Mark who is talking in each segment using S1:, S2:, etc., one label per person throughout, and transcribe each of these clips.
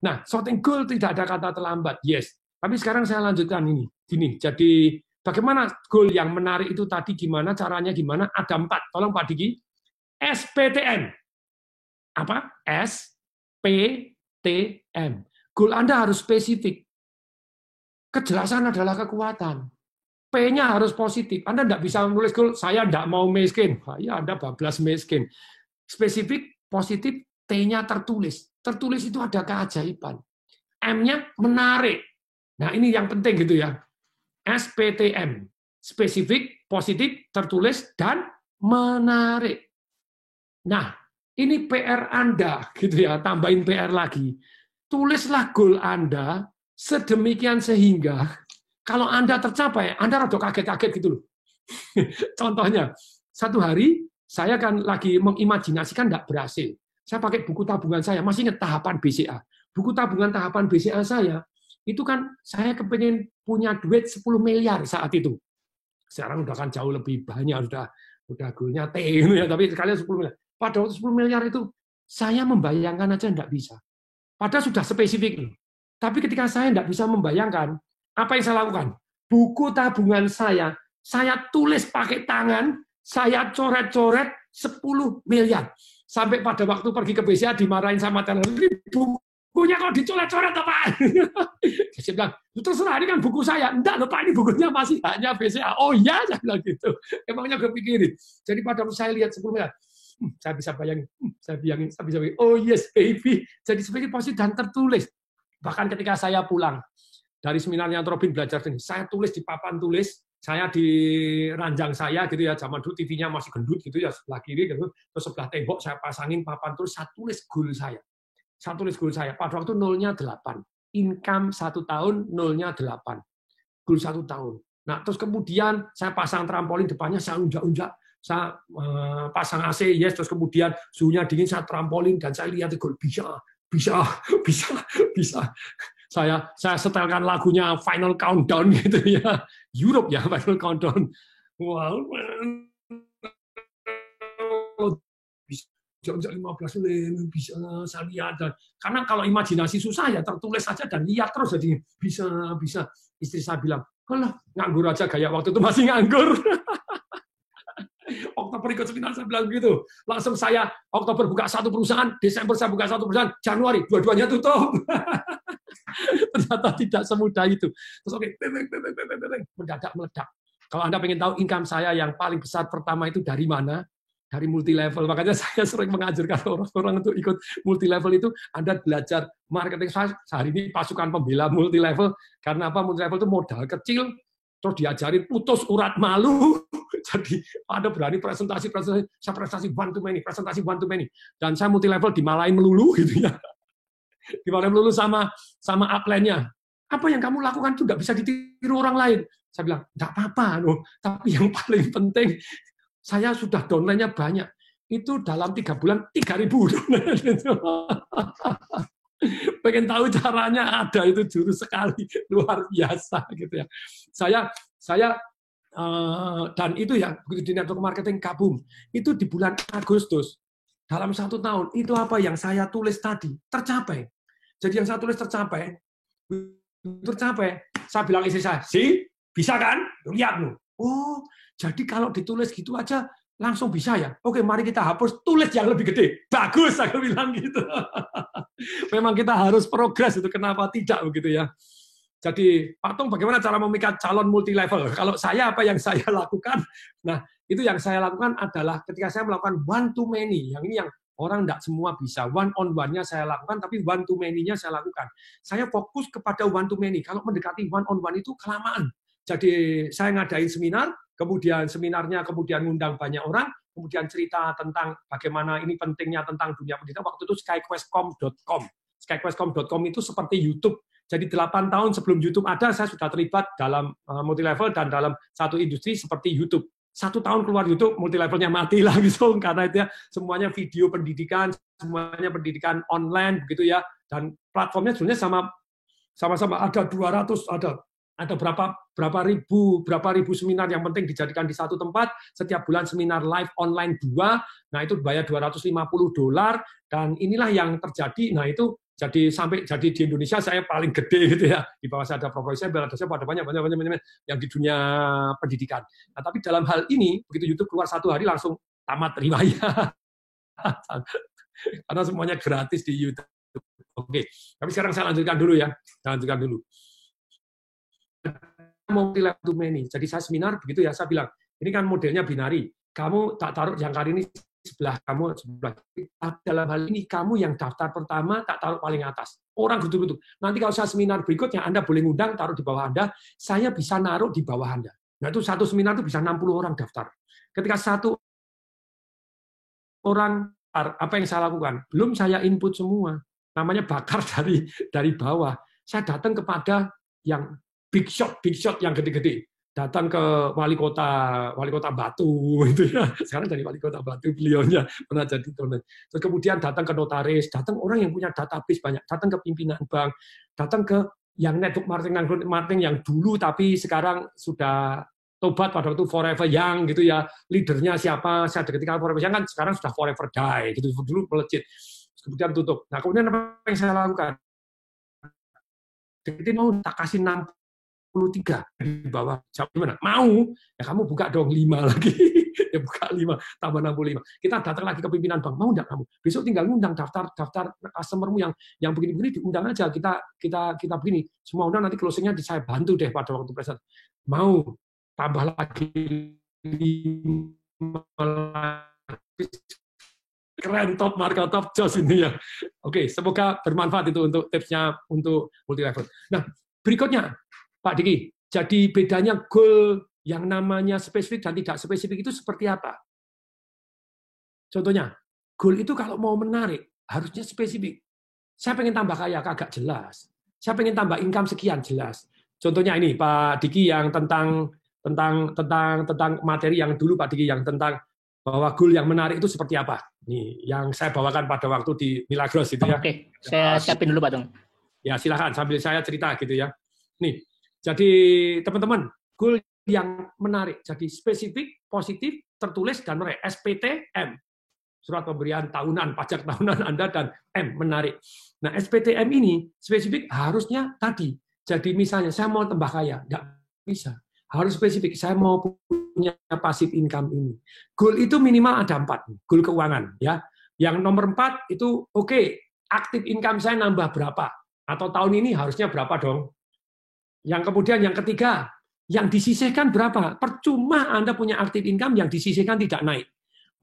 S1: Nah, sorting goal tidak ada kata terlambat. Yes. Tapi sekarang saya lanjutkan ini. Gini, jadi bagaimana goal yang menarik itu tadi, gimana caranya, gimana? Ada 4. Tolong Pak Diki. SPTM. Apa? SPTM. Goal Anda harus spesifik. Kejelasan adalah kekuatan. P-nya harus positif. Anda tidak bisa menulis goal, saya tidak mau miskin. Ya, Anda bablas miskin. Spesifik, positif, T-nya tertulis. Tertulis itu ada keajaiban. M-nya menarik. Nah, ini yang penting gitu ya. SPTM. Spesifik, positif, tertulis, dan menarik. Nah, ini PR Anda gitu ya, tambahin PR lagi. Tulislah goal Anda sedemikian sehingga kalau Anda tercapai, Anda rada kaget-kaget gitu loh. Contohnya, satu hari saya kan lagi mengimajinasikan tidak berhasil. Saya pakai buku tabungan saya, masih ingat tahapan BCA. Buku tabungan tahapan BCA saya, itu kan saya kepengen punya duit 10 miliar saat itu. Sekarang udah kan jauh lebih banyak, udah goalnya T gitu ya, tapi sekalian 10 miliar. Pada waktu 10 miliar itu, saya membayangkan aja tidak bisa. Padahal sudah spesifik. Tapi ketika saya tidak bisa membayangkan, apa yang saya lakukan? Buku tabungan saya tulis pakai tangan, saya coret-coret 10 miliar. Sampai pada waktu pergi ke BCA dimarahin sama teller, bukunya kok dicoret-coret apa? Saya bilang, terserah, ini kan buku saya. Enggak loh Pak, ini bukunya masih hanya BCA. Oh iya, saya bilang gitu. Emangnya gue pikirin. Jadi pada waktu saya lihat 10 miliar, saya bisa bayangin, saya bisa bayangin, oh yes baby. Jadi seperti positif dan tertulis. Bahkan ketika saya pulang dari seminarnya Robin belajar ini, saya tulis di papan tulis, saya di ranjang saya gitu ya, zaman dulu TV-nya masih gendut gitu ya, sebelah kiri gitu, terus sebelah tembok saya pasangin papan tulis, saya tulis goal saya. Saya tulis goal saya. Pada waktu nolnya 8. Income 1 tahun, nolnya 8. Goal 1 tahun. Nah, terus kemudian saya pasang trampolin depannya, saya unjak-unjak, saya pasang AC, yes, terus kemudian suhunya dingin, saya trampolin, dan saya lihat goal, bisa. Saya setelkan lagunya Final Countdown gitu ya, Europe ya, Final Countdown. Wow, bisa 15 menit, bisa saya lihat. Karena kalau imajinasi susah ya tertulis saja dan lihat terus, jadi bisa. Istri saya bilang, alah, nganggur aja kayak waktu itu masih nganggur. Oktober ikut seminar saya bilang gitu. Langsung saya Oktober buka 1 perusahaan, Desember saya buka 1 perusahaan, Januari dua-duanya tutup. Ternyata tidak semudah itu. Terus oke, mendadak meledak. Kalau Anda pengen tahu income saya yang paling besar pertama itu dari mana? Dari multi level. Makanya saya sering mengajarkan orang-orang untuk ikut multi level itu. Anda belajar marketing saya hari ini pasukan pembela multi level. Karena apa? Multi level itu modal kecil, terus diajarin putus urat malu. Jadi ada berani presentasi, saya presentasi one to many. Dan saya multi level dimalain melulu gitu ya. Dimalain melulu sama upline-nya. Apa yang kamu lakukan itu tidak bisa ditiru orang lain. Saya bilang, enggak apa-apa, tapi yang paling penting saya sudah downline-nya banyak. Itu dalam 3 bulan 3.000 downline. Pengen tahu caranya, ada itu jurus sekali, luar biasa gitu ya. Saya dan itu ya, begitu di network marketing kabum, itu di bulan Agustus, dalam 1 tahun, itu apa yang saya tulis tadi, tercapai. Jadi yang saya tulis tercapai, saya bilang istri saya, bisa kan? Lihat loh. Oh, jadi kalau ditulis gitu aja, langsung bisa ya? Oke, mari kita hapus, tulis yang lebih gede. Bagus, saya bilang gitu. Memang kita harus progres, itu kenapa tidak begitu ya. Jadi, Pak Tung, bagaimana cara memikat calon multi level? Kalau saya, apa yang saya lakukan? Nah, itu yang saya lakukan adalah ketika saya melakukan one to many. Yang ini yang orang tidak semua bisa. One on one-nya saya lakukan, tapi one to many-nya saya lakukan. Saya fokus kepada one to many. Kalau mendekati one on one itu kelamaan. Jadi, saya ngadain seminar, kemudian seminarnya kemudian ngundang banyak orang, kemudian cerita tentang bagaimana ini pentingnya tentang dunia pendidikan. Waktu itu skyquestcom.com. Skyquestcom.com itu seperti YouTube. Jadi 8 tahun sebelum YouTube ada, saya sudah terlibat dalam multi level dan dalam satu industri seperti YouTube. 1 tahun keluar YouTube, multi levelnya mati langsung karena itu ya semuanya video pendidikan, semuanya pendidikan online begitu ya. Dan platformnya sebenarnya sama-sama ada 200, ada berapa ribu seminar yang penting dijadikan di satu tempat. Setiap bulan seminar live online 2, nah itu bayar $250 dan inilah yang terjadi. Nah itu Jadi sampai jadi di Indonesia saya paling gede gitu ya. Di bawah saya ada profesor, ada saya pada banyak yang di dunia pendidikan. Nah, tapi dalam hal ini begitu YouTube keluar 1 hari langsung tamat riwayat. Karena semuanya gratis di YouTube. Oke, tapi sekarang saya lanjutkan dulu ya. Saya lanjutkan dulu. Multi-level to many. Jadi saya seminar begitu ya, saya bilang, ini kan modelnya binari. Kamu tak taruh jangkar ini sebelah kamu sebelah. Dalam hal ini kamu yang daftar pertama tak taruh paling atas. Orang gitu-gitu. Nanti kalau saya seminar berikutnya Anda boleh ngundang taruh di bawah Anda, saya bisa naruh di bawah Anda. Nah, itu satu seminar itu bisa 60 orang daftar. Ketika satu orang, apa yang saya lakukan? Belum saya input semua. Namanya bakar dari bawah. Saya datang kepada yang big shot yang gede-gede. Datang ke wali kota Batu itu ya. Sekarang jadi wali kota Batu beliaunya pernah jadi donor. Terus kemudian datang ke notaris, datang orang yang punya database banyak, datang ke pimpinan bank, datang ke yang network marketing yang dulu tapi sekarang sudah tobat pada waktu Forever Young gitu ya. Leadernya siapa? Saya ketika Forever Young kan sekarang sudah Forever Die gitu. Dulu melejit. Kemudian tutup. Nah, kemudian apa yang saya lakukan? Jadi mau tak kasih 63 di bawah. Jawab gimana? Mau? Ya kamu buka dong 5 lagi. Ya buka 5 tambah 65. Kita datang lagi ke pimpinan bank. Mau enggak kamu? Besok tinggal ngundang daftar customermu yang begini-begini diundang aja. Kita begini. Semua undang nanti closing-nya saya bantu deh pada waktu present. Mau tambah lagi 5. Keren, top market, top jos ini ya. Oke, semoga bermanfaat itu untuk tipsnya untuk multi level. Nah, berikutnya Pak Diki, jadi bedanya goal yang namanya spesifik dan tidak spesifik itu seperti apa? Contohnya, goal itu kalau mau menarik, harusnya spesifik. Saya pengen tambah kaya, kagak jelas. Saya pengen tambah income sekian, jelas. Contohnya ini, Pak Diki yang tentang materi yang dulu Pak Diki, yang tentang bahwa goal yang menarik itu seperti apa. Nih, yang saya bawakan pada waktu di Milagros itu ya.
S2: Oke, saya siapin dulu Pak Tung.
S1: Ya, silakan sambil saya cerita gitu ya. Nih, jadi teman-teman, goal yang menarik, jadi spesifik, positif, tertulis dan menarik. SPTM, surat pemberian tahunan, pajak tahunan Anda dan M, menarik. Nah, SPTM ini spesifik harusnya tadi. Jadi misalnya saya mau tambah kaya, nggak bisa. Harus spesifik, saya mau punya passive income ini. Goal itu minimal ada 4, goal keuangan ya. Yang nomor 4 itu oke, active income saya nambah berapa? Atau tahun ini harusnya berapa dong? Yang kemudian yang ketiga, yang disisihkan berapa? Percuma Anda punya active income yang disisihkan tidak naik.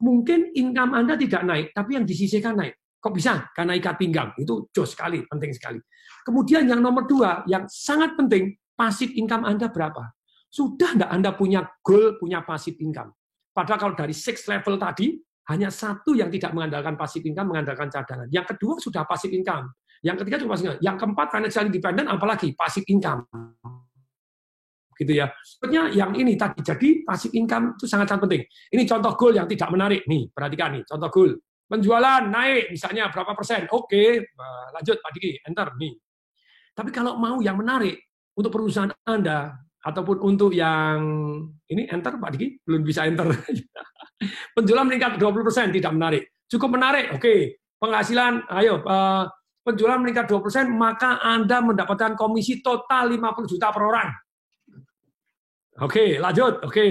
S1: Mungkin income Anda tidak naik, tapi yang disisihkan naik. Kok bisa? Karena ikat pinggang. Itu jos sekali, penting sekali. Kemudian yang nomor 2, yang sangat penting, passive income Anda berapa? Sudah enggak Anda punya goal, punya passive income? Padahal kalau dari 6 level tadi, hanya 1 yang tidak mengandalkan passive income, mengandalkan cadangan. Yang kedua sudah passive income. Yang ketiga cuma passive income. Yang keempat financial independent, apalagi passive income. Gitu ya. Sebenarnya yang ini tadi, jadi passive income itu sangat-sangat penting. Ini contoh goal yang tidak menarik. Nih, perhatikan nih, contoh goal. Penjualan naik, misalnya berapa persen. Oke, lanjut Pak Diki, enter nih. Tapi kalau mau yang menarik untuk perusahaan Anda, ataupun untuk yang ini enter Pak Diki belum bisa enter. Penjualan meningkat 20% tidak menarik. Cukup menarik. Oke. Penghasilan ayo penjualan meningkat 20% maka Anda mendapatkan komisi total 50 juta per orang. Oke, lanjut. Oke.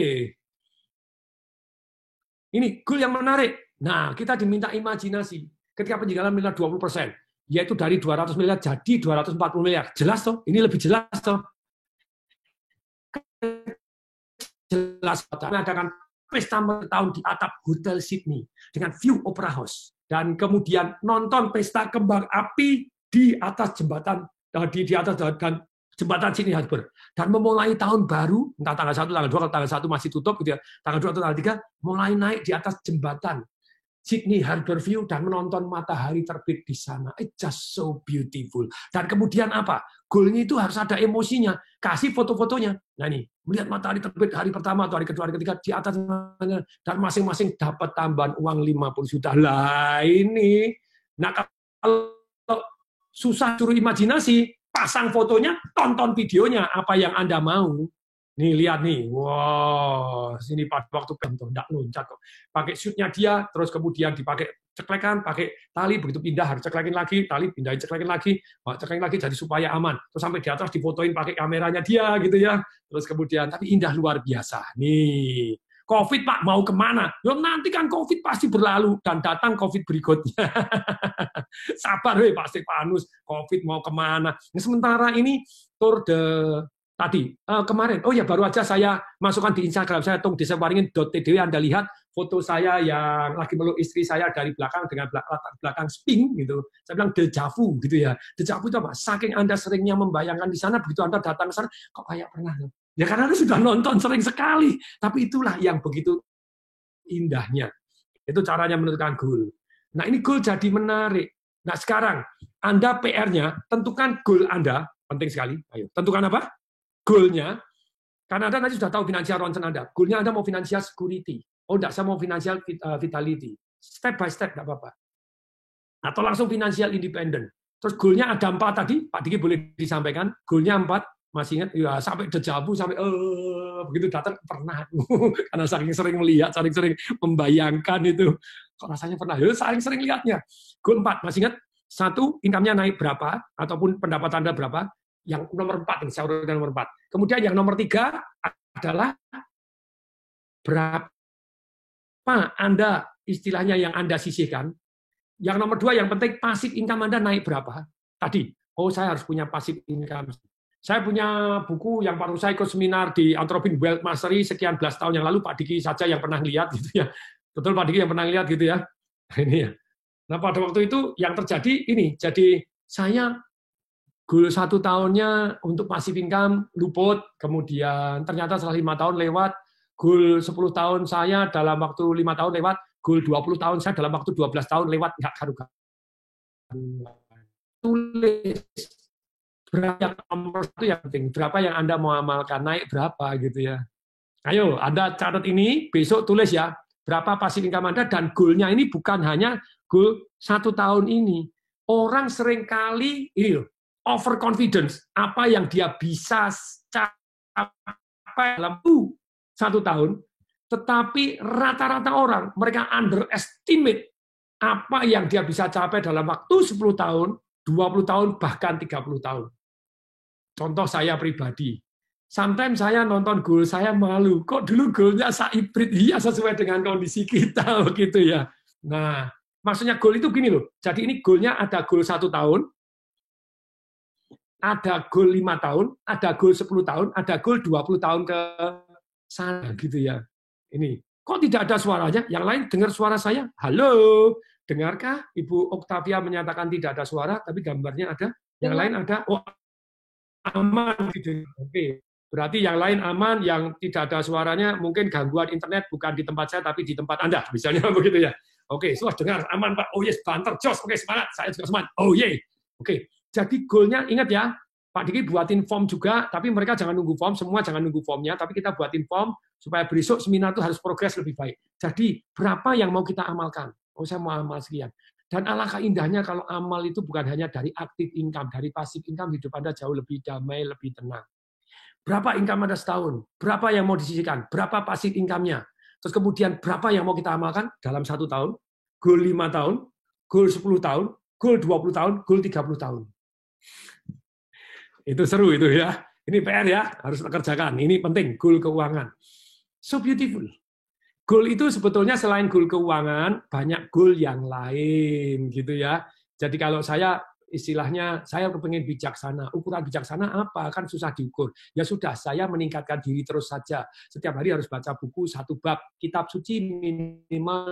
S1: Ini goal yang menarik. Nah, kita diminta imajinasi. Ketika penjualan meningkat 20%, yaitu dari 200 miliar jadi 240 miliar. Jelas toh? Ini lebih jelas toh? Jelas mengadakan pesta tahun di atap Hotel Sydney dengan view Opera House dan kemudian nonton pesta kembang api di atas jembatan di atas dan jembatan Sydney Harbour dan memulai tahun baru entah tanggal 1 tanggal 2 kalau tanggal 1 masih tutup gitu ya tanggal 2 atau tanggal 3 mulai naik di atas jembatan Sydney Harbour View dan menonton matahari terbit di sana. It's just so beautiful. Dan kemudian apa? Goalnya itu harus ada emosinya. Kasih foto-fotonya. Nah ini, melihat matahari terbit hari pertama atau hari kedua, hari ketiga, di atas, dan masing-masing dapat tambahan uang 50 juta. Lah ini. Nah kalau susah suruh imajinasi, pasang fotonya, tonton videonya, apa yang Anda mau. Nih lihat nih, wow, sini pada waktu contoh, enggak loncat kok. Pakai shootnya dia, terus kemudian dipakai ceklekan pakai tali, begitu pindah harus ceklekin lagi, tali pindahin ceklekin lagi, jadi supaya aman. Terus sampai di atas difotoin pakai kameranya dia gitu ya. Terus kemudian tapi indah luar biasa. Nih, COVID Pak mau kemana? Loh, nanti kan COVID pasti berlalu dan datang COVID berikutnya. Sabar weh Pak Stefanus, COVID mau kemana? Nah, sementara ini Tour de tadi kemarin, oh ya baru aja saya masukkan di Instagram saya tungdesawaringin.tw, Anda lihat foto saya yang lagi meluk istri saya dari belakang dengan latar belakang sping gitu. Saya bilang dejavu gitu ya. Dejavu itu apa? Saking Anda seringnya membayangkan di sana, begitu Anda datang ke sana kok kayak pernah. Ya karena Anda sudah nonton sering sekali. Tapi itulah yang begitu indahnya. Itu caranya menentukan goal. Nah, ini goal jadi menarik. Nah, sekarang Anda PR-nya tentukan goal Anda, penting sekali. Ayo, tentukan apa? Goal-nya, karena Anda nanti sudah tahu financial ronsen Anda. Goal-nya Anda mau financial security. Oh, enggak, saya mau financial vitality. Step by step, enggak apa-apa. Atau langsung financial independent. Terus goal-nya ada 4 tadi, Pak Diki boleh disampaikan. Goal-nya 4, masih ingat? Ya, sampai dejavu, sampai begitu datang, pernah. Karena saking sering melihat, saking sering membayangkan itu. Kok rasanya pernah? Ya, saking sering lihatnya. Goal 4, masih ingat? 1, income-nya naik berapa, ataupun pendapatan Anda berapa. Yang nomor 4, saya urutkan nomor 4. Kemudian yang nomor 3 adalah berapa Anda istilahnya yang Anda sisihkan. Yang nomor 2 yang penting pasif income Anda naik berapa. Tadi, oh saya harus punya pasif income. Saya punya buku yang baru saya ikut seminar di Anthropin Wealth Mastery sekian belas tahun yang lalu, Pak Diki saja yang pernah lihat gitu ya. Betul Pak Diki yang pernah lihat gitu ya. Ini ya. Nah pada waktu itu yang terjadi ini, jadi saya goal 1 tahunnya untuk passive income luput, kemudian ternyata setelah 5 tahun lewat, goal 10 tahun saya dalam waktu 5 tahun lewat, goal 20 tahun saya dalam waktu 12 tahun lewat, nggak karu-karuan. Tulis berapa yang nomor 1 yang penting, berapa yang Anda mau amalkan, naik berapa gitu ya. Ayo, Anda catat ini, besok tulis ya, berapa passive income Anda, dan goal-nya ini bukan hanya goal 1 tahun ini. Orang seringkali, ini loh, overconfidence, apa yang dia bisa capai dalam 1 tahun, tetapi rata-rata orang, mereka underestimate apa yang dia bisa capai dalam waktu 10 tahun, 20 tahun, bahkan 30 tahun. Contoh saya pribadi, sometimes saya nonton goal saya malu, kok dulu goalnya hybrid, iya sesuai dengan kondisi kita, begitu ya. Nah, maksudnya goal itu gini loh, jadi ini goalnya ada goal 1 tahun, ada goal 5 tahun, ada goal 10 tahun, ada goal 20 tahun ke sana gitu ya. Ini, kok tidak ada suaranya? Yang lain dengar suara saya? Halo, dengarkah Ibu Octavia menyatakan tidak ada suara, tapi gambarnya ada? Yang lain ada? Oh, aman gitu. Oke. Berarti yang lain aman, yang tidak ada suaranya mungkin gangguan internet bukan di tempat saya tapi di tempat Anda, misalnya begitu ya. Oke, sudah dengar aman Pak. Oh yes, banter, jos. Oke, semangat. Saya juga semangat. Oh yeah. Oke. Jadi goalnya ingat ya, Pak Diki buatin form juga, tapi mereka jangan nunggu form, semua jangan nunggu formnya, tapi kita buatin form supaya besok seminar itu harus progres lebih baik. Jadi berapa yang mau kita amalkan? Oh saya mau amal sekian. Dan alangkah indahnya kalau amal itu bukan hanya dari active income, dari passive income, hidup Anda jauh lebih damai, lebih tenang. Berapa income Anda setahun? Berapa yang mau disisihkan? Berapa passive income-nya? Terus kemudian berapa yang mau kita amalkan dalam 1 tahun? Goal 5 tahun, goal 10 tahun, goal 20 tahun, goal 30 tahun. Itu seru itu ya. Ini PR ya, harus dikerjakan. Ini penting, goal keuangan. So beautiful. Goal itu sebetulnya selain goal keuangan, banyak goal yang lain gitu ya. Jadi kalau saya istilahnya, saya kepengen bijaksana. Ukuran bijaksana apa? Kan susah diukur. Ya sudah, saya meningkatkan diri terus saja. Setiap hari harus baca buku 1 bab. Kitab suci minimal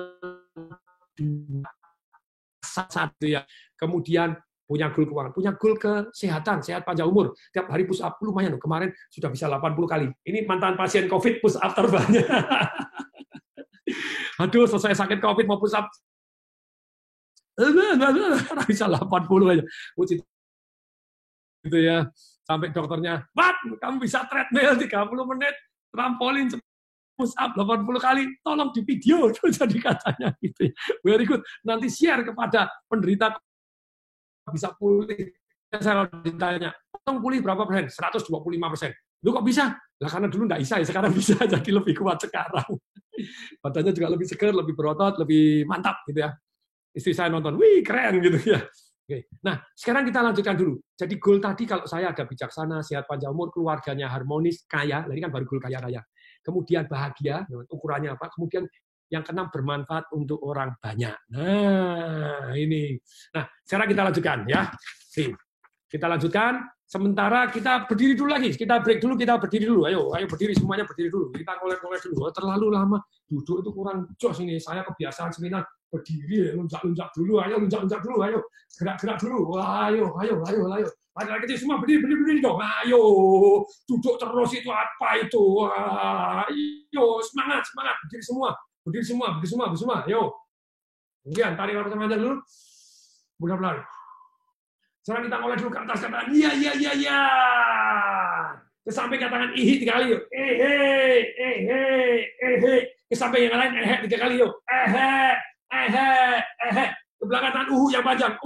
S1: 1 ya. Kemudian punya goal keuangan, punya goal kesehatan, sehat panjang umur. Tiap hari push up, lumayan loh. Kemarin sudah bisa 80 kali. Ini mantan pasien COVID push up terbanyak. Aduh, selesai sakit COVID mau push up. Bisa 80 aja. Gitu ya. Sampai dokternya, "Wat, kamu bisa treadmill 30 menit, trampolin push up 80 kali, tolong di video." Jadi katanya gitu. Very good. Nanti share kepada penderita bisa pulih. Saya ditanya, "Tolong pulih berapa persen?" 125%. Lu kok bisa? Lah karena dulu nggak bisa, ya sekarang bisa, jadi lebih kuat sekarang. Badannya juga lebih segar, lebih berotot, lebih mantap gitu ya. Istri saya nonton, wih keren gitu ya. Oke. Nah, sekarang kita lanjutkan dulu. Jadi goal tadi kalau saya agak bijaksana, sehat panjang umur, keluarganya harmonis, kaya, ini kan baru goal kaya raya. Kemudian bahagia, ukurannya apa? Kemudian yang keenam bermanfaat untuk orang banyak. Nah, ini. Nah, sekarang kita lanjutkan ya. Kita lanjutkan. Sementara kita berdiri dulu lagi. Kita break dulu, kita berdiri dulu. Ayo berdiri semuanya, berdiri dulu. Kita ngolet-ngolet dulu. Terlalu lama duduk itu kurang jos ini. Saya kebiasaan seminar berdiri, lunjak-lunjak dulu. Ayo lunjak-lunjak dulu. Ayo gerak-gerak dulu. Wah, ayo. Laki-laki kecil semua berdiri dong. Ayo duduk terus itu apa itu? Wah, ayo semangat. Berdiri semua. Ayo. Kemudian tarik nafas panjang dulu. Pelan-pelan. Sekarang kita mulai dulu ke atas, katakan iya. Ke samping katakan ihi 3 kali yuk. Ke samping yang lain 3 kali yuk. Ke belakang katakan yang panjang.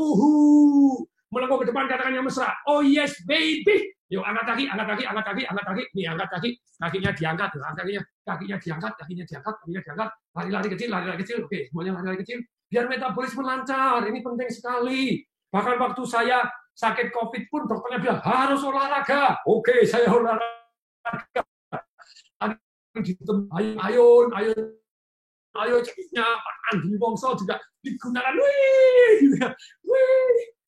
S1: Melengkung ke depan katakan yang mesra. Oh yes baby. Yuk angkat kaki. Nih angkat kaki. Kakinya diangkat. Kakinya diangkat. Lari-lari kecil. Oke, semuanya lari-lari kecil. Biar metabolisme lancar. Ini penting sekali. Bahkan waktu saya sakit COVID pun dokternya bilang harus olahraga. Oke, saya olahraga. Ayo cekiknya Andi Wongso juga digunakan. Wih.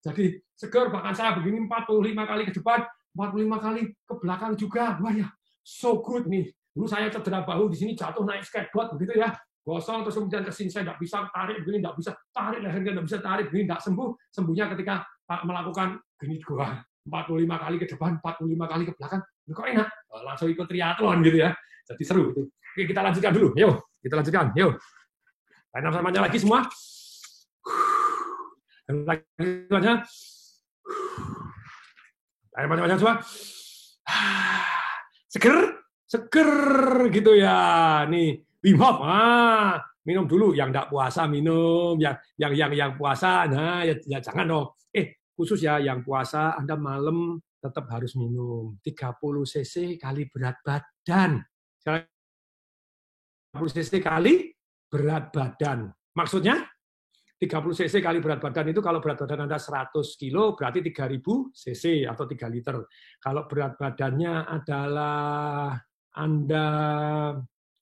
S1: Jadi segar, bahkan saya begini 45 kali ke depan, 45 kali ke belakang juga. Wah ya, so good nih. Dulu saya cedera bahu di sini, jatuh naik skateboard begitu ya. Gosong, terus kemudian kesini saya nggak bisa tarik begini, nggak bisa tarik lehernya, nggak bisa tarik begini, nggak sembuh. Sembuhnya ketika melakukan gini gua 45 kali ke depan, 45 kali ke belakang, kok enak. Langsung ikut triathlon gitu ya. Jadi seru itu. Oke, kita lanjutkan dulu. Yuk, kita lanjutkan. Yuk. Tarik nafas panjang lagi semua. Dan lagi panjang. Tarik panjang semua. Seger gitu ya. Nih. Wim Hof, minum dulu. Yang enggak puasa minum, yang puasa, nah ya jangan dong. Khusus ya yang puasa, Anda malam tetap harus minum 30 cc kali berat badan. 30 cc kali berat badan. Maksudnya 30 cc kali berat badan itu kalau berat badan Anda 100 kilo berarti 3000 cc atau 3 liter. Kalau berat badannya adalah Anda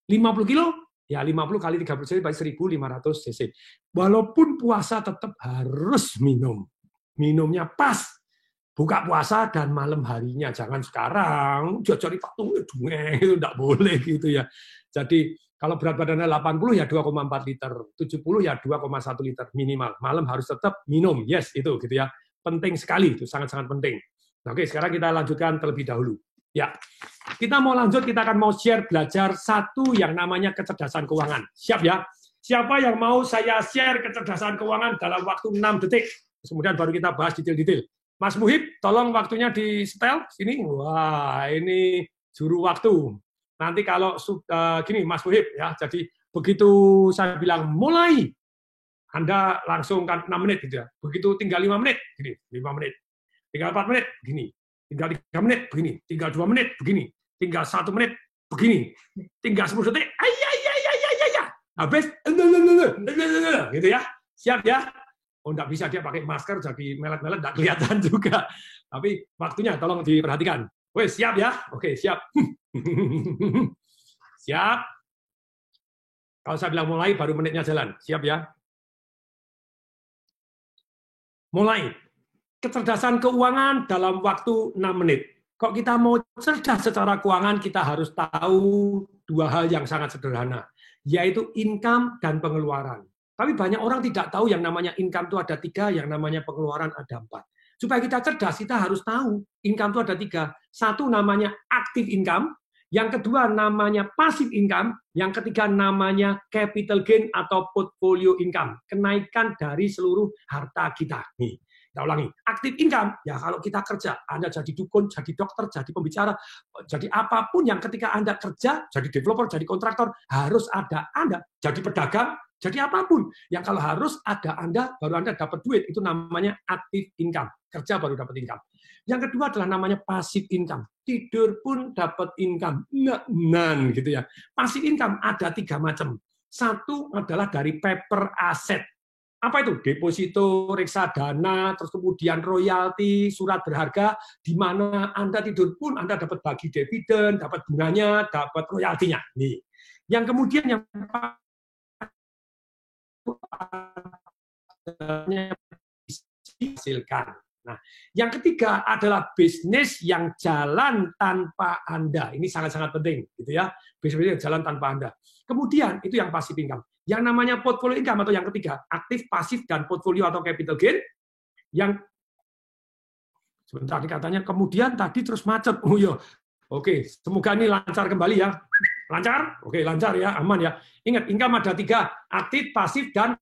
S1: 50 kilo, ya 50 kali 30 cc berarti 1500 cc. Walaupun puasa tetap harus minum. Minumnya pas. Buka puasa dan malam harinya. Jangan sekarang, cari patung, itu enggak boleh gitu ya. Jadi kalau berat badannya 80 ya 2,4 liter, 70 ya 2,1 liter minimal. Malam harus tetap minum. Yes, itu gitu ya. Penting sekali, itu sangat-sangat penting. Nah, oke, sekarang kita lanjutkan terlebih dahulu. Ya, kita mau lanjut, kita akan mau share belajar satu yang namanya kecerdasan keuangan. Siap ya? Siapa yang mau saya share kecerdasan keuangan dalam waktu 6 detik? Kemudian baru kita bahas detail-detail. Mas Muhib, tolong waktunya di setel sini. Wah, ini juru waktu. Nanti kalau gini, Mas Muhib ya. Jadi begitu saya bilang mulai, Anda langsung kan 6 menit gitu ya. Begitu tinggal 5 menit, gini, 5 menit. Tinggal 4 menit, begini. Tinggal 3 menit, begini. Tinggal 2 menit, begini. Tinggal 1 menit, begini. Tinggal 10 detik, habis, gitu ya. Siap ya? Oh, enggak bisa dia pakai masker, jadi melet-melet, enggak kelihatan juga. Tapi waktunya tolong diperhatikan. Wes, siap ya? Oke, siap. Siap. Kalau saya bilang mulai, baru menitnya jalan. Siap ya? Mulai. Kecerdasan keuangan dalam waktu 6 menit. Kok kita mau cerdas secara keuangan, kita harus tahu 2 hal yang sangat sederhana, yaitu income dan pengeluaran. Tapi banyak orang tidak tahu yang namanya income itu ada 3, yang namanya pengeluaran ada 4. Supaya kita cerdas, kita harus tahu income itu ada 3. Satu namanya active income, yang kedua namanya passive income, yang ketiga namanya capital gain atau portfolio income, kenaikan dari seluruh harta kita. Nih. Kita ulangi, active income, ya kalau kita kerja, Anda jadi dukun, jadi dokter, jadi pembicara, jadi apapun yang ketika Anda kerja, jadi developer, jadi kontraktor, harus ada Anda, jadi pedagang, jadi apapun. Yang kalau harus ada Anda, baru Anda dapat duit, itu namanya active income, kerja baru dapat income. Yang kedua adalah namanya passive income, tidur pun dapat income, gitu ya. Passive income ada 3 macam. Satu adalah dari paper asset. Apa itu? Deposito, reksadana, terus kemudian royalti, surat berharga, di mana Anda tidur pun Anda dapat bagi dividen, dapat bunganya, dapat royaltinya. Nih. Yang kemudian yang dihasilkan. Nah, yang ketiga adalah bisnis yang jalan tanpa Anda. Ini sangat-sangat penting, gitu ya. Bisnis yang jalan tanpa Anda. Kemudian itu yang passive income. Yang namanya portfolio income atau yang ketiga, aktif, pasif, dan portfolio atau capital gain. Yang sebentar katanya kemudian tadi terus macet. Oh iya. Oke, semoga ini lancar kembali ya. Lancar? Oke, lancar ya, aman ya. Ingat, income ada 3, aktif, pasif, dan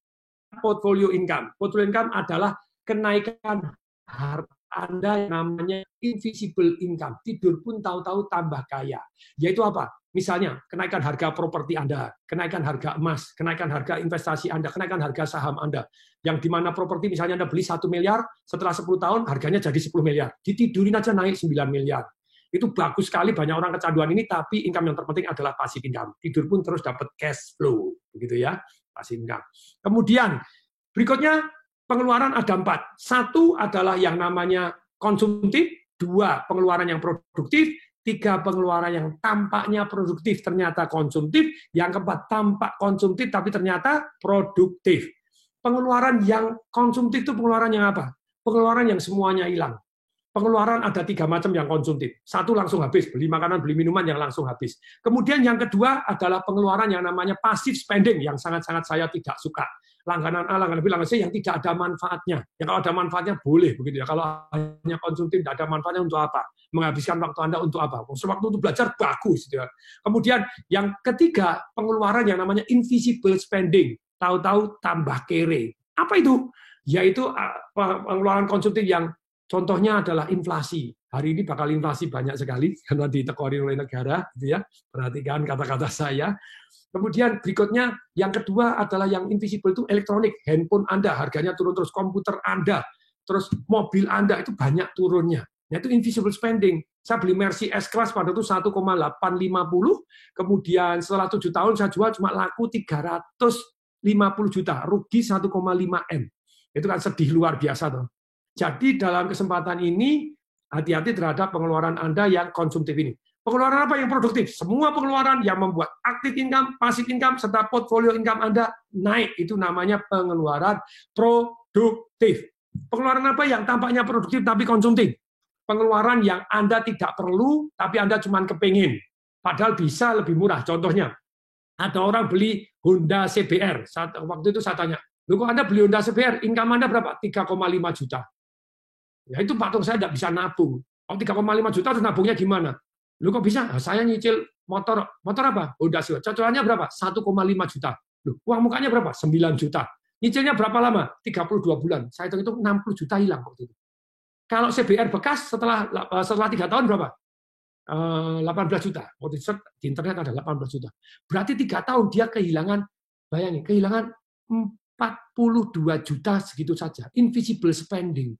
S1: portfolio income. Portfolio income adalah kenaikan harta Anda yang namanya invisible income. Tidur pun tahu-tahu tambah kaya. Yaitu apa? Misalnya, kenaikan harga properti Anda, kenaikan harga emas, kenaikan harga investasi Anda, kenaikan harga saham Anda. Yang di mana properti misalnya Anda beli 1 miliar, setelah 10 tahun harganya jadi 10 miliar. Ditidurin aja naik 9 miliar. Itu bagus sekali, banyak orang kecanduan ini, tapi income yang terpenting adalah passive income. Tidur pun terus dapat cash flow. Begitu ya, passive income. Kemudian, berikutnya, pengeluaran ada 4. 1 adalah yang namanya konsumtif, 2 pengeluaran yang produktif, 3 pengeluaran yang tampaknya produktif ternyata konsumtif, yang keempat tampak konsumtif tapi ternyata produktif. Pengeluaran yang konsumtif itu pengeluaran yang apa? Pengeluaran yang semuanya hilang. Pengeluaran ada 3 macam yang konsumtif. 1 langsung habis, beli makanan, beli minuman yang langsung habis. Kemudian yang kedua adalah pengeluaran yang namanya passive spending, yang sangat-sangat saya tidak suka. Langganan A, langganan B, langganan C yang tidak ada manfaatnya. Ya kalau ada manfaatnya boleh begitu ya. Kalau hanya konsumtif tidak ada manfaatnya untuk apa? Menghabiskan waktu Anda untuk apa? Waktu untuk belajar bagus gitu ya. Kemudian yang ketiga, pengeluaran yang namanya invisible spending. Tahu-tahu tambah kere. Apa itu? Yaitu pengeluaran konsumtif yang contohnya adalah inflasi. Hari ini bakal inflasi banyak sekali karena ditekori oleh negara, gitu ya. Perhatikan kata-kata saya. Kemudian berikutnya yang kedua adalah yang invisible itu elektronik, handphone Anda harganya turun terus, komputer Anda, terus mobil Anda itu banyak turunnya. Nah, itu invisible spending. Saya beli Mercy S-Class pada itu 1,850, kemudian setelah 7 tahun saya jual cuma laku 350 juta, rugi 1,5 M. Itu kan sedih luar biasa tuh. Jadi dalam kesempatan ini, hati-hati terhadap pengeluaran Anda yang konsumtif ini. Pengeluaran apa yang produktif? Semua pengeluaran yang membuat active income, passive income, serta portfolio income Anda naik. Itu namanya pengeluaran produktif. Pengeluaran apa yang tampaknya produktif tapi konsumtif? Pengeluaran yang Anda tidak perlu, tapi Anda cuma kepingin. Padahal bisa lebih murah. Contohnya, ada orang beli Honda CBR. Waktu itu saya tanya, loh kok Anda beli Honda CBR, income Anda berapa? 3,5 juta. Ya itu patung saya tidak bisa nabung. Oh 3,5 juta terus nabungnya gimana? Lu kok bisa? Nah, saya nyicil motor apa? Honda CBR. Cocokannya berapa? 1,5 juta. Loh, uang mukanya berapa? 9 juta. Nyicilnya berapa lama? 32 bulan. Saya hitung itu 60 juta hilang waktu itu. Kalau CBR bekas setelah 3 tahun berapa? 18 juta. Waktu itu di internet ada 18 juta. Berarti 3 tahun dia kehilangan, bayangin, kehilangan 42 juta segitu saja. Invisible spending.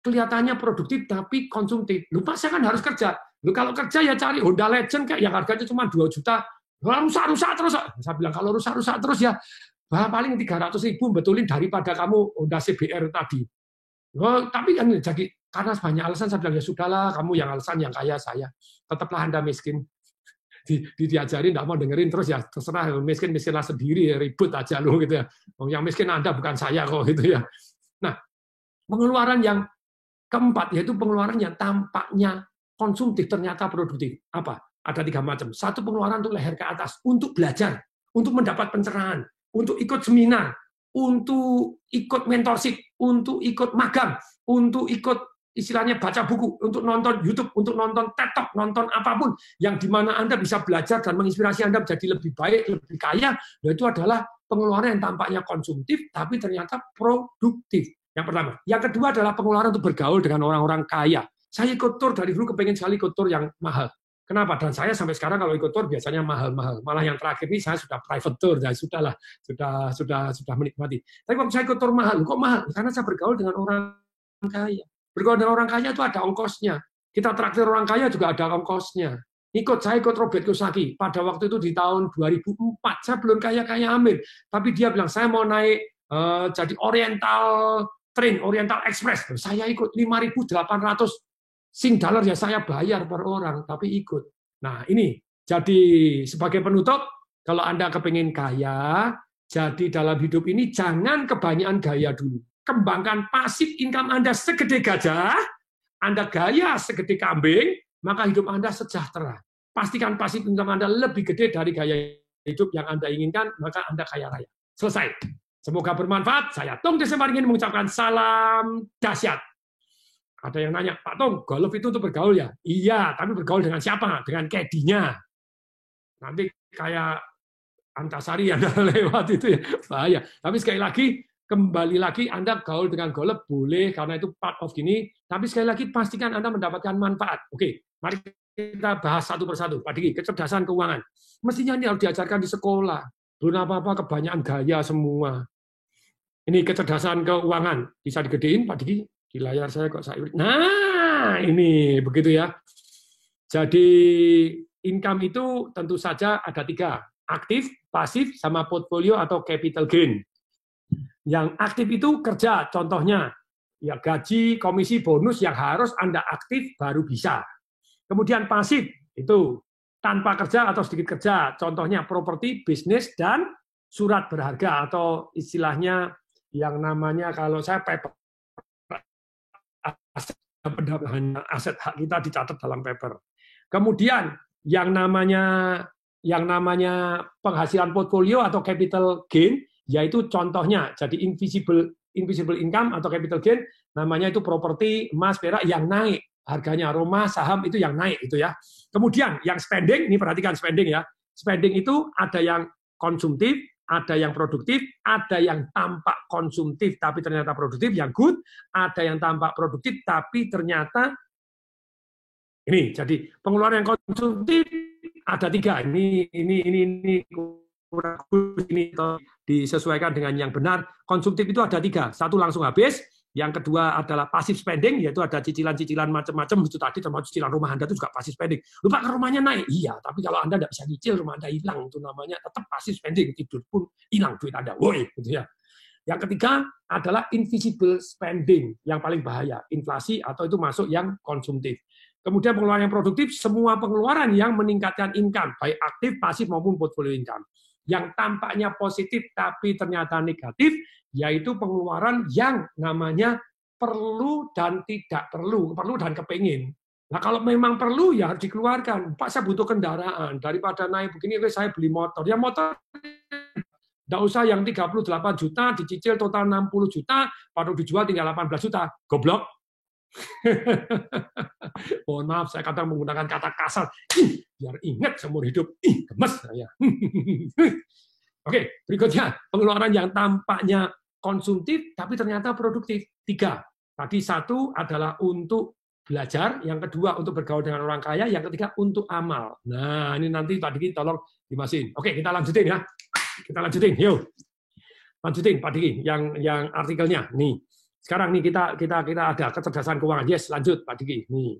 S1: Kelihatannya produktif tapi konsumtif. Lupa saya kan harus kerja. Lu kalau kerja ya cari Honda Legend kayak yang harganya cuma 2 juta. Rusak-rusak terus. Saya bilang kalau rusak-rusak terus ya paling 300.000 betulin daripada kamu Honda CBR tadi. Oh, tapi kan jadi karena banyak alasan saya bilang ya sudahlah, kamu yang alasan yang kaya saya. Tetaplah Anda miskin. Diajarin enggak mau dengerin terus ya terserah miskinlah sendiri ya, ribut aja lu gitu ya. Yang miskin Anda bukan saya kok gitu ya. Nah, pengeluaran yang keempat yaitu pengeluaran yang tampaknya konsumtif ternyata produktif. Apa? Ada 3 macam. 1 pengeluaran untuk leher ke atas, untuk belajar, untuk mendapat pencerahan, untuk ikut seminar, untuk ikut mentorship, untuk ikut magang, untuk ikut istilahnya baca buku, untuk nonton YouTube, untuk nonton TED Talk, nonton apapun yang di mana Anda bisa belajar dan menginspirasi Anda menjadi lebih baik, lebih kaya, itu adalah pengeluaran yang tampaknya konsumtif tapi ternyata produktif. Yang pertama. Yang kedua adalah pengeluaran untuk bergaul dengan orang-orang kaya. Saya ikut tour dari dulu, kepengen sekali ikut tour yang mahal. Kenapa? Dan saya sampai sekarang kalau ikut tour biasanya mahal-mahal. Malah yang terakhir ini saya sudah private tour, dan sudah menikmati. Tapi waktu saya ikut tour mahal, kok mahal? Karena saya bergaul dengan orang kaya. Bergaul dengan orang kaya itu ada ongkosnya. Kita traktir orang kaya juga ada ongkosnya. Saya ikut Robert Kiyosaki. Pada waktu itu di tahun 2004, saya belum kaya-kaya amin. Tapi dia bilang, saya mau naik jadi Oriental Train, Oriental Express. Saya ikut 5.800 Sing dollar ya saya bayar per orang, tapi ikut. Nah ini, jadi sebagai penutup, kalau Anda kepingin kaya, jadi dalam hidup ini jangan kebanyakan gaya dulu. Kembangkan pasif income Anda segede gajah, Anda gaya segede kambing, maka hidup Anda sejahtera. Pastikan pasif income Anda lebih gede dari gaya hidup yang Anda inginkan, maka Anda kaya raya. Selesai. Semoga bermanfaat. Saya Tung Desember ingin mengucapkan salam dahsyat. Ada yang nanya, Pak Tung, golf itu untuk bergaul ya? Iya, tapi bergaul dengan siapa? Dengan caddy-nya. Nanti kayak Antasari yang lewat itu ya, bahaya. Tapi sekali lagi, kembali lagi Anda gaul dengan golf boleh, karena itu part of gini, tapi sekali lagi pastikan Anda mendapatkan manfaat. Oke, mari kita bahas satu persatu. Pak Diki, kecerdasan keuangan. Mestinya ini harus diajarkan di sekolah. Belum apa-apa, kebanyakan gaya semua. Ini kecerdasan keuangan. Bisa digedein, Pak Diki? Di layar saya kok saya. Nah, ini begitu ya. Jadi income itu tentu saja ada 3, aktif, pasif, sama portfolio atau capital gain. Yang aktif itu kerja, contohnya ya gaji, komisi, bonus yang harus Anda aktif baru bisa. Kemudian pasif itu tanpa kerja atau sedikit kerja, contohnya properti, bisnis, dan surat berharga atau istilahnya yang namanya kalau saya paper, aset hak kita dicatat dalam paper. Kemudian yang namanya penghasilan portfolio atau capital gain, yaitu contohnya jadi invisible income atau capital gain, namanya itu properti, emas, perak yang naik harganya, rumah, saham itu yang naik itu ya. Kemudian yang spending, ini perhatikan spending ya. Spending itu ada yang konsumtif, ada yang produktif, ada yang tampak konsumtif tapi ternyata produktif, yang good, ada yang tampak produktif tapi ternyata ini. Jadi pengeluaran yang konsumtif ada 3. Ini disesuaikan dengan yang benar. Konsumtif itu ada 3. 1 langsung habis. Yang kedua adalah passive spending, yaitu ada cicilan-cicilan macam-macam, itu tadi termasuk cicilan rumah Anda itu juga passive spending. Lupa ke rumahnya naik, iya, tapi kalau Anda tidak bisa cicil, rumah Anda hilang, itu namanya tetap passive spending, tidur pun hilang duit Anda, woi, gitu ya. Yang ketiga adalah invisible spending, yang paling bahaya, inflasi atau itu masuk yang konsumtif. Kemudian pengeluaran yang produktif, semua pengeluaran yang meningkatkan income, baik aktif, pasif maupun portfolio income. Yang tampaknya positif tapi ternyata negatif, yaitu pengeluaran yang namanya perlu dan tidak perlu, perlu dan kepingin. Nah kalau memang perlu ya harus dikeluarkan. Pak saya butuh kendaraan, daripada naik begini saya beli motor. Ya motor tidak usah yang 38 juta, dicicil total 60 juta, baru dijual tinggal 18 juta. Goblok. Mohon maaf, saya kadang menggunakan kata kasar. Biar ingat seumur hidup. Gemes saya. Oke, berikutnya pengeluaran yang tampaknya konsumtif tapi ternyata produktif. 3. Tadi 1 adalah untuk belajar, yang kedua untuk bergaul dengan orang kaya, yang ketiga untuk amal. Nah, ini nanti Pak Diki tolong dimasin. Oke, kita lanjutin ya. Kita lanjutin, yuk. Lanjutin Pak Diki yang artikelnya. Nih. Sekarang nih kita ada kecerdasan keuangan. Yes, lanjut Pak Diki. Nih.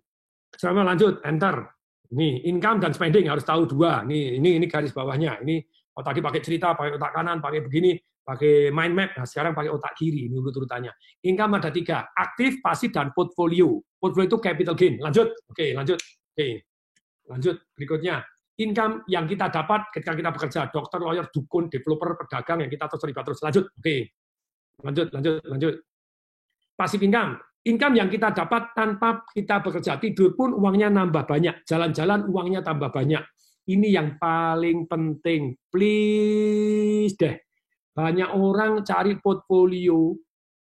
S1: Sama lanjut, enter. Nih, income dan spending harus tahu 2. Ini garis bawahnya. Ini tadi pakai cerita, pakai otak kanan, pakai begini, pakai mind map. Nah, sekarang pakai otak kiri. Ini urut-urutannya. Income ada 3, aktif, pasif, dan portfolio. Portfolio itu capital gain. Lanjut. Oke, lanjut. Oke. Lanjut. Berikutnya. Income yang kita dapat ketika kita bekerja. Dokter, lawyer, dukun, developer, pedagang yang kita terlibat terus. Lanjut. Oke. Lanjut. Pasif income. Income yang kita dapat tanpa kita bekerja. Tidur pun uangnya nambah banyak. Jalan-jalan uangnya tambah banyak. Ini yang paling penting. Please deh. Banyak orang cari portfolio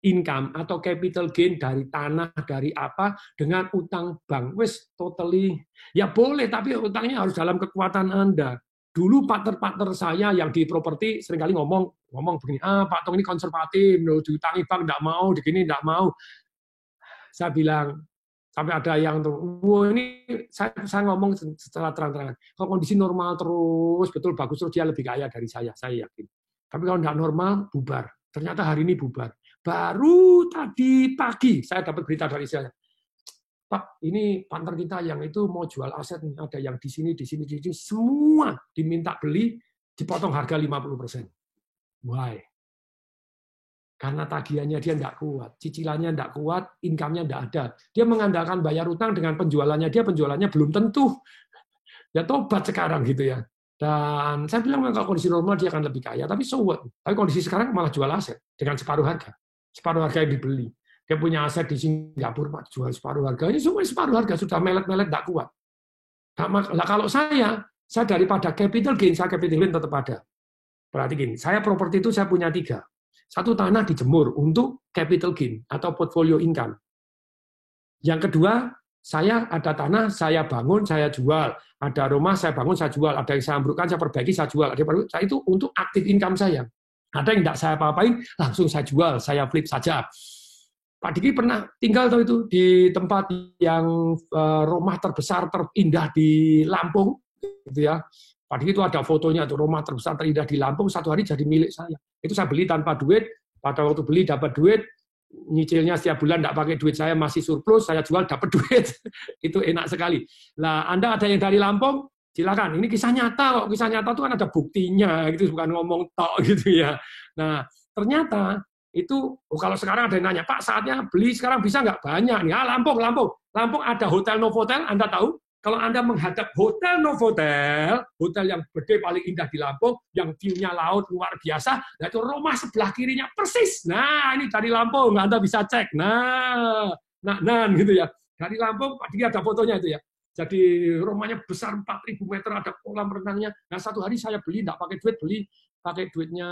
S1: income atau capital gain dari tanah, dari apa, dengan utang bank. Wes totally. Ya boleh, tapi utangnya harus dalam kekuatan Anda. Dulu partner-partner saya yang di properti seringkali ngomong begini, Pak Tong ini konservatif, diutangi bank enggak mau, begini enggak mau. Saya bilang, sampai ada yang tuh, wah ini saya ngomong secara terang-terangan, kalau kondisi normal terus, betul bagus terus, dia lebih kaya dari saya yakin. Tapi kalau enggak normal, bubar. Ternyata hari ini bubar. Baru tadi pagi, saya dapat berita dari saya, Pak, ini partner kita yang itu mau jual aset, ada yang di sini, semua diminta beli, dipotong harga 50%. Why? Karena tagihannya dia tidak kuat, cicilannya tidak kuat, income-nya tidak ada. Dia mengandalkan bayar utang dengan penjualannya penjualannya belum tentu. Ya tobat sekarang gitu ya. Dan saya bilang kalau kondisi normal dia akan lebih kaya, tapi so what? Tapi kondisi sekarang malah jual aset dengan separuh harga. Separuh harga yang dibeli. Dia punya aset di Singapura, Pak, jual separuh harga. Ini semua separuh harga, sudah melet-melet, tidak kuat. Nah, kalau saya daripada capital gain, saya capital gain tetap ada. Berarti gini, saya properti itu saya punya 3. Satu, tanah dijemur untuk capital gain atau portfolio income. Yang kedua, saya ada tanah, saya bangun, saya jual. Ada rumah, saya bangun, saya jual. Ada yang saya ambrukkan, saya perbaiki, saya jual. Saya itu untuk aktif income saya. Ada yang tidak saya apa-apain, langsung saya jual, saya flip saja. Pak Diki pernah tinggal tahu itu di tempat yang rumah terbesar, terindah di Lampung, gitu ya. Pak Diki itu ada fotonya, itu rumah terbesar terindah di Lampung, satu hari jadi milik saya. Itu saya beli tanpa duit, pada waktu beli dapat duit, nyicilnya setiap bulan tidak pakai duit saya, masih surplus, saya jual dapat duit. Itu enak sekali. Nah, Anda ada yang dari Lampung, silakan. Ini kisah nyata kok. Kisah nyata itu kan ada buktinya, gitu, bukan ngomong tok gitu ya. Nah, ternyata itu kalau sekarang ada yang nanya, Pak, saatnya beli sekarang bisa nggak? Banyak nih. Lampung ada Hotel Novotel, Anda tahu? Kalau Anda menghadap Hotel Novotel, hotel yang gede paling indah di Lampung, yang view-nya laut luar biasa, nah itu rumah sebelah kirinya persis. Nah, ini dari Lampung, Anda bisa cek. Nah, gitu ya. Dari Lampung, Pak Diki ada fotonya itu ya. Jadi rumahnya besar 4.000 meter, ada kolam renangnya. Nah, satu hari saya beli, nggak pakai duit, beli pakai duitnya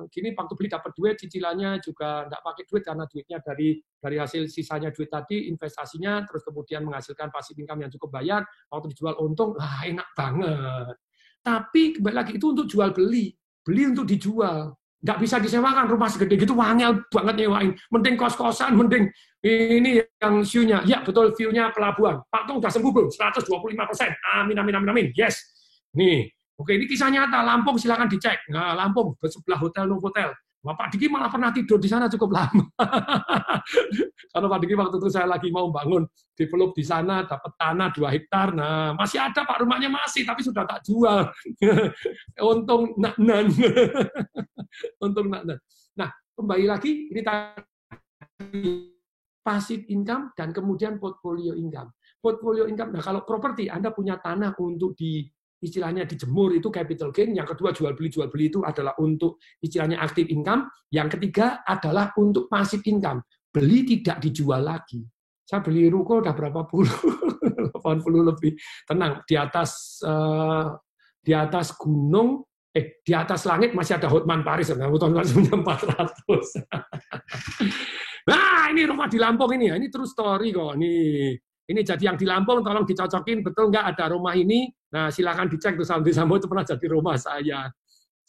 S1: gini, waktu beli dapat duit, cicilannya juga nggak pakai duit karena duitnya dari hasil sisanya duit tadi, investasinya, terus kemudian menghasilkan passive income yang cukup bayar, waktu dijual untung, enak banget. Tapi kembali lagi itu untuk jual beli untuk dijual. Nggak bisa disewakan rumah segede gitu, wangel banget nyewain. Mending kos-kosan, mending ini yang view-nya. Ya betul, view-nya pelabuhan. Pak Tung udah sembuh belum? 125%. Amin, amin, amin, amin. Yes. Nih, oke, ini kisah nyata. Lampung silakan dicek. Nah, Lampung sebelah Hotel Novotel. Pak Diki malah pernah tidur di sana cukup lama. Karena Pak Diki waktu itu saya lagi mau bangun develop di sana, dapat tanah 2 hektar. Nah, masih ada Pak, rumahnya masih, tapi sudah tak jual. Untung nak-nan. Untung nak-nan. Nah, kembali lagi, ini tadi passive income dan kemudian portfolio income. Portfolio income, nah kalau properti, Anda punya tanah untuk istilahnya dijemur, itu capital gain. Yang kedua, jual beli itu adalah untuk istilahnya active income. Yang ketiga adalah untuk passive income. Beli tidak dijual lagi. Saya beli ruko udah berapa puluh, 80 lebih. Tenang, di atas gunung, di atas langit masih ada Hotman Paris. Hotman Paris punya 400. Nah, ini rumah di Lampung ini ya. Ini true story kok. Ini jadi yang di Lampung, tolong dicocokin, betul nggak ada rumah ini? Nah, silakan dicek tuh Sambo itu pernah jadi rumah saya.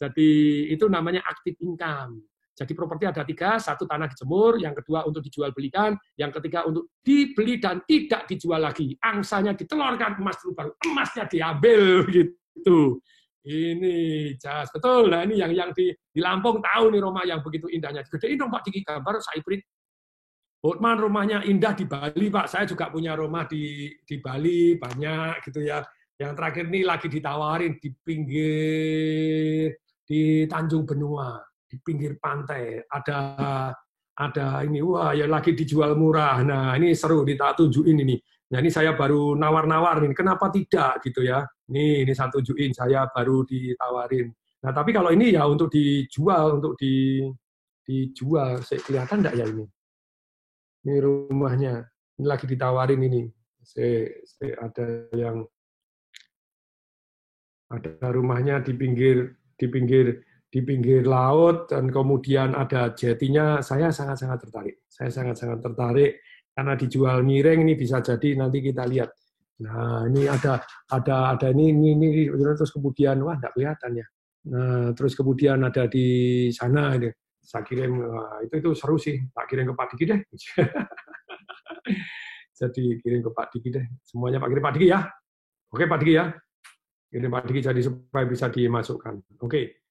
S1: Jadi itu namanya active income. Jadi properti ada 3, 1 tanah dijemur, yang kedua untuk dijual belikan, yang ketiga untuk dibeli dan tidak dijual lagi. Angsanya ditelurkan, emas dulu baru emasnya diambil gitu. Ini jas betul. Nah ini yang di Lampung tahu nih rumah yang begitu indahnya. Gedein dong Pak Diki gambar saya print. Hotman rumahnya indah di Bali, Pak. Saya juga punya rumah di Bali, banyak gitu ya. Yang terakhir ini lagi ditawarin di pinggir, di Tanjung Benua, di pinggir pantai. Ada ini, wah ya lagi dijual murah. Nah ini seru, tak tunjukin ini. Nah ini saya baru nawar-nawar nih, kenapa tidak gitu ya. Ini saya tunjukin, saya baru ditawarin. Nah tapi kalau ini ya untuk dijual, dijual, kelihatan enggak ya ini? Ini rumahnya, ini lagi ditawarin ini. Ada rumahnya di pinggir laut dan kemudian ada jetinya. Saya sangat-sangat tertarik. Saya sangat-sangat tertarik karena dijual miring, ini bisa jadi nanti kita lihat. Nah ini ada ini terus kemudian wah enggak kelihatan ya. Nah terus kemudian ada di sana ini. Saya kirim, itu seru sih, tak kirim ke Pak Diki deh. Jadi kirim ke Pak Diki deh. Semuanya Pak kirim Pak Diki ya. Oke Pak Diki ya. Kirim Pak Diki jadi supaya bisa dimasukkan. Oke.